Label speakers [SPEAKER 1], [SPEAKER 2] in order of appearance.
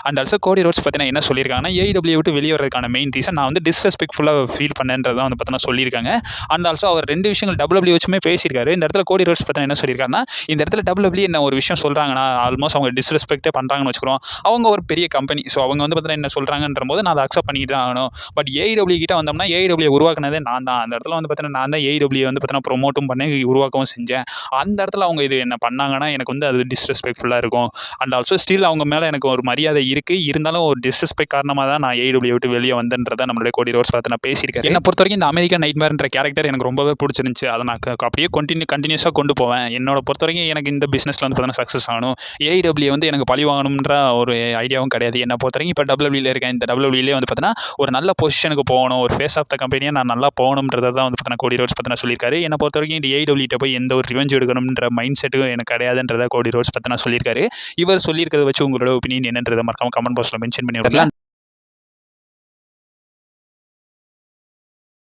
[SPEAKER 1] And also கோடி roads பார்த்தீங்கன்னா என்ன சொல்லியிருக்காங்கன்னா ஏஇடபிள்யூ விட்டு வெளியே வரதுக்கான மெயின் ரீசன் நான் வந்து டிஸ்ரெஸ்பெக்ட்ஃபுல்லாக ஃபீல் பண்ணேன்றதான் வந்து பார்த்தீங்கன்னா சொல்லியிருக்காங்க. அண்ட் ஆல்சோ அவர் 2 விஷயங்கள் டபிள்யூ வச்சுமே பேசியிருக்காரு. இந்த இடத்துல கோடி ரோட்ஸ் பார்த்தீங்கன்னா என்ன சொல்லியிருக்காருன்னா, இந்த இடத்துல டபிள்யூ என்ன ஒரு விஷயம் சொல்கிறாங்கன்னா ஆல்மோஸ்ட் அவங்க டிஸ்ரெஸ்பெக்டே பண்ணுறாங்கன்னு வச்சுக்கிறோம். அவங்க ஒரு பெரிய கம்பெனி. ஸோ அவங்க வந்து பார்த்தீங்கன்னா என்ன சொல்கிறாங்கன்ற போது நான் அதை அக்செப்ட் பண்ணிட்டு தான் ஆகணும். பட் ஏஇடபிள்யூ கிட்ட வந்தோம்னா ஏஇடபிள்யூ உருவாக்குனதே நான் தான். அந்த இடத்துல வந்து பார்த்தீங்கன்னா நான் தான் ஏஇடபிள்யூ வந்து பார்த்தீங்கன்னா ப்ரொமோட்டும் பண்ணி உருவாக்கவும் செஞ்சேன். அந்த இடத்துல அவங்க இது என்ன பண்ணாங்கன்னா எனக்கு வந்து அது டிஸ்ரெஸ்பெக்ட்ஃபுல்லாக இருக்கும். அண்ட் ஆல்சோ ஸ்டில் அவங்க மேலே எனக்கு ஒரு மரியாதை இருக்குது. இருந்தாலும் ஒரு டிஸ்ரெஸ்பெக்ட் காரணமாக தான் நான் ஏஇடபிள்யூ விட்டு வெளியே வந்தேன்றதை நம்மளுடைய கோடி ரோட்ஸ் பார்த்து நான் பேசியிருக்கேன். என்னை பொறுத்த வரைக்கும் இந்த அமெரிக்கன் நைட்மேர்ன்ற கேரக்டர் எனக்கு ரொம்பவே பிடிச்சிருந்துச்சு. அதை நான் அப்படியே கண்டினியூஸாக கொண்டு போவேன். என்னோட பொறுத்த வரைக்கும் எனக்கு இந்த பிஸ்னஸில் வந்து பார்த்தீங்கன்னா சக்ஸஸ் ஆகணும். ஏஇடபிள்யூ வந்து எனக்கு பழி வாங்கணுன்ற ஒரு ஐடியாவும் கிடையாது. என்னை பொறுத்த வரைக்கும் இப்போ டபிள்யூல இருக்கேன். இந்த டபிள்யூலே வந்து பார்த்தீங்கன்னா ஒரு நல்ல பொசிஷனுக்கு போகணும். ஒரு ஃபேஸ் ஆஃப் த கம்பெனியாக நான் நல்லா போகணுன்றதை தான் வந்து பார்த்தீங்கன்னா கோடி ரோட்ஸ் பார்த்தீங்கன்னா சொல்லியிருக்காரு. என்னை பொறுத்த வரைக்கும் இந்த ஏஇடபிள்யூ போய் எந்த ஒரு ரிவெஞ்ச் எடுக்கணும்ன்ற மைண்ட் செட்டும் எனக்கு கிடையாதுன்றதை கோடி ரோட்ஸ் பார்த்தீங்கன்னா சொல்லியிருக்காரு. இவர் சொல்லியிருக்கிறத வச்சு உங்களோட ஒப்பீனியன் என்னன்றதை மறக்காம கமெண்ட் பாக்ஸில் மென்ஷன் பண்ணி விடலாம்.